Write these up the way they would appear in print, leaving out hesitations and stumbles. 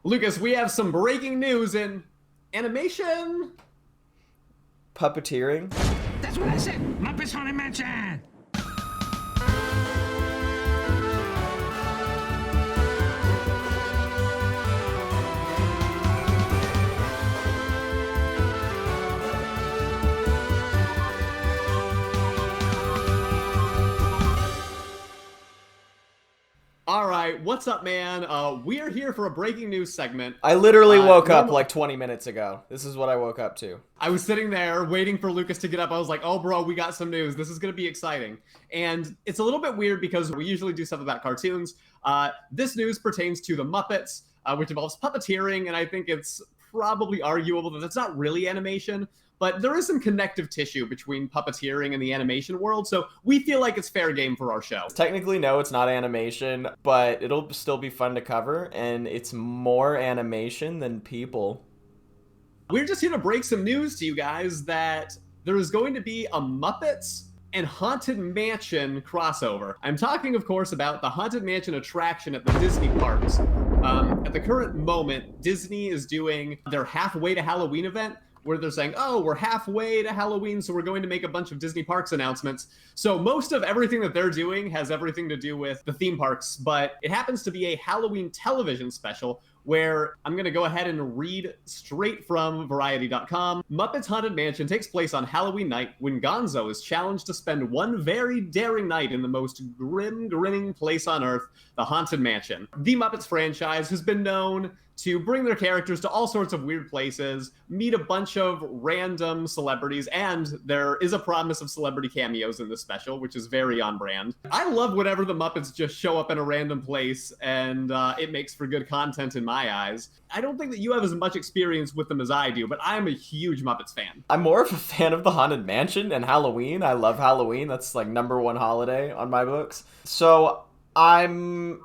Lucas, we have some breaking news in animation. Puppeteering? That's what I said! Muppets Haunted Mansion! All right, what's up, man? We are here for a breaking news segment. I literally woke up like 20 minutes ago. This is what I woke up to. I was sitting there waiting for Lucas to get up. I was like, oh, bro, we got some news. This is going to be exciting. And it's a little bit weird because we usually do stuff about cartoons. This news pertains to the Muppets, which involves puppeteering, and I think it's probably arguable that it's not really animation. But there is some connective tissue between puppeteering and the animation world, so we feel like it's fair game for our show. Technically, no, it's not animation, but it'll still be fun to cover, and it's more animation than people. We're just here to break some news to you guys that there is going to be a Muppets and Haunted Mansion crossover. I'm talking, of course, about the Haunted Mansion attraction at the Disney parks. At the current moment, Disney is doing their halfway to Halloween event, where they're saying, oh, we're halfway to Halloween, so we're going to make a bunch of Disney parks announcements. So most of everything that they're doing has everything to do with the theme parks, but it happens to be a Halloween television special where I'm going to go ahead and read straight from Variety.com. Muppets Haunted Mansion takes place on Halloween night when Gonzo is challenged to spend one very daring night in the most grinning place on Earth, the Haunted Mansion. The Muppets franchise has been known to bring their characters to all sorts of weird places, meet a bunch of random celebrities, and there is a promise of celebrity cameos in this special, which is very on brand. I love whenever the Muppets just show up in a random place, and it makes for good content in my eyes. I don't think that you have as much experience with them as I do, but I am a huge Muppets fan. I'm more of a fan of the Haunted Mansion and Halloween. I love Halloween. That's like #1 holiday on my books. So I'm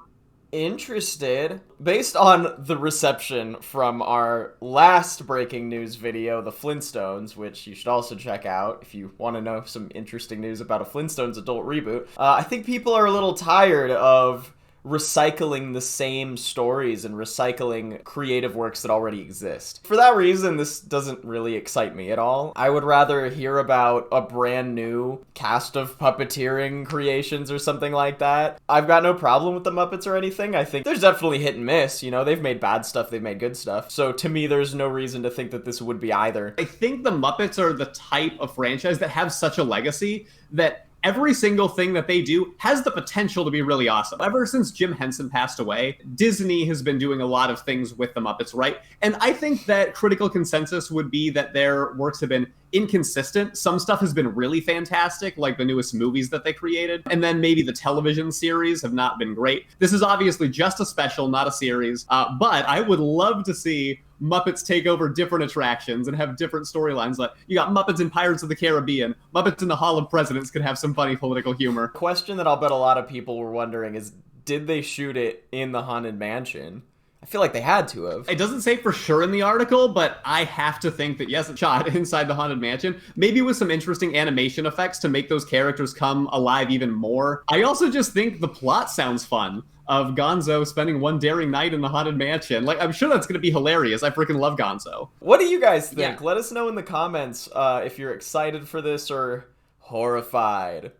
interested, based on the reception from our last breaking news video, the Flintstones, which you should also check out if you want to know some interesting news about a Flintstones adult reboot. I think people are a little tired of recycling the same stories and recycling creative works that already exist. For that reason, this doesn't really excite me at all. I would rather hear about a brand new cast of puppeteering creations or something like that. I've got no problem with the Muppets or anything. I think there's definitely hit and miss. You know, they've made bad stuff, they've made good stuff. So to me, there's no reason to think that this would be either. I think the Muppets are the type of franchise that have such a legacy that every single thing that they do has the potential to be really awesome. Ever since Jim Henson passed away, Disney has been doing a lot of things with the Muppets, right? And I think that critical consensus would be that their works have been inconsistent. Some stuff has been really fantastic, like the newest movies that they created, and then maybe the television series have not been great. This is obviously just a special, not a series, but I would love to see Muppets take over different attractions and have different storylines. Like, you got Muppets in Pirates of the Caribbean, Muppets in the Hall of Presidents could have some funny political humor. Question that I'll bet a lot of people were wondering is, did they shoot it in the Haunted Mansion? I feel like they had to have. It doesn't say for sure in the article, but I have to think that yes, it's shot inside the Haunted Mansion. Maybe with some interesting animation effects to make those characters come alive even more. I also just think the plot sounds fun, of Gonzo spending one daring night in the Haunted Mansion. Like, I'm sure that's going to be hilarious. I freaking love Gonzo. What do you guys think? Yeah. Let us know in the comments if you're excited for this or horrified.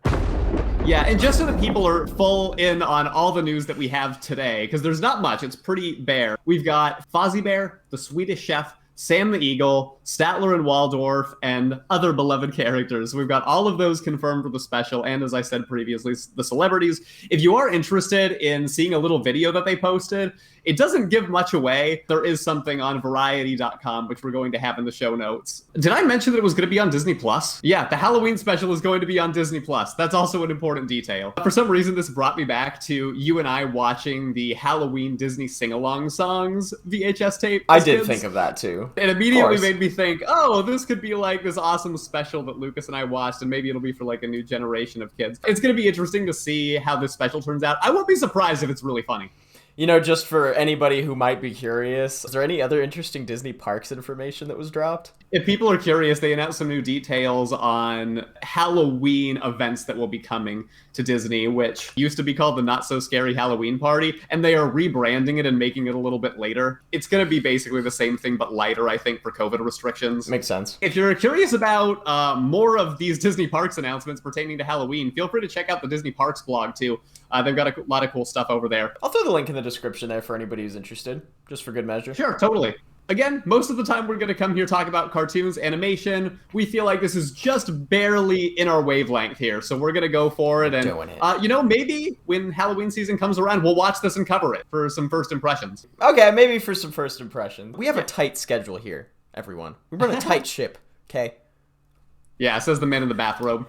Yeah, and just so that people are full in on all the news that we have today, because there's not much, it's pretty bare. We've got Fozzie Bear, the Swedish Chef, Sam the Eagle, Statler and Waldorf, and other beloved characters. We've got all of those confirmed for the special, and as I said previously, the celebrities. If you are interested in seeing a little video that they posted, it doesn't give much away. There is something on Variety.com, which we're going to have in the show notes. Did I mention that it was going to be on Disney+? Yeah, the Halloween special is going to be on Disney+. That's also an important detail. For some reason, this brought me back to you and I watching the Halloween Disney sing-along songs VHS tape. I did think of that too. It immediately made me think, oh, this could be like this awesome special that Lucas and I watched, and maybe it'll be for like a new generation of kids. It's going to be interesting to see how this special turns out. I won't be surprised if it's really funny. You know, just for anybody who might be curious, is there any other interesting Disney parks information that was dropped? If people are curious, they announced some new details on Halloween events that will be coming to Disney, which used to be called the Not So Scary Halloween Party, and they are rebranding it and making it a little bit later. It's going to be basically the same thing, but lighter, I think, for COVID restrictions. Makes sense. If you're curious about more of these Disney Parks announcements pertaining to Halloween, feel free to check out the Disney Parks blog, too. They've got a lot of cool stuff over there. I'll throw the link in the description there for anybody who's interested, just for good measure. Sure, totally. Again, most of the time we're going to come here talk about cartoons, animation. We feel like this is just barely in our wavelength here, so we're going to go for it. And, doing it. you know, maybe when Halloween season comes around, we'll watch this and cover it for some first impressions. Okay, maybe for some first impressions. We have a tight schedule here, everyone. We run a tight ship, okay? Yeah, says the man in the bathrobe.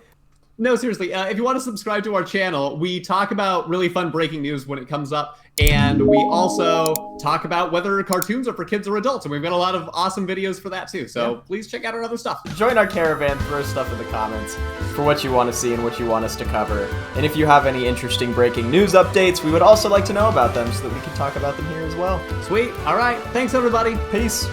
No, seriously, if you want to subscribe to our channel, we talk about really fun breaking news when it comes up, and we also talk about whether cartoons are for kids or adults, and we've got a lot of awesome videos for that too, so please check out our other stuff. Join our caravan, throw stuff in the comments for what you want to see and what you want us to cover. And if you have any interesting breaking news updates, we would also like to know about them so that we can talk about them here as well. Sweet. All right. Thanks, everybody. Peace.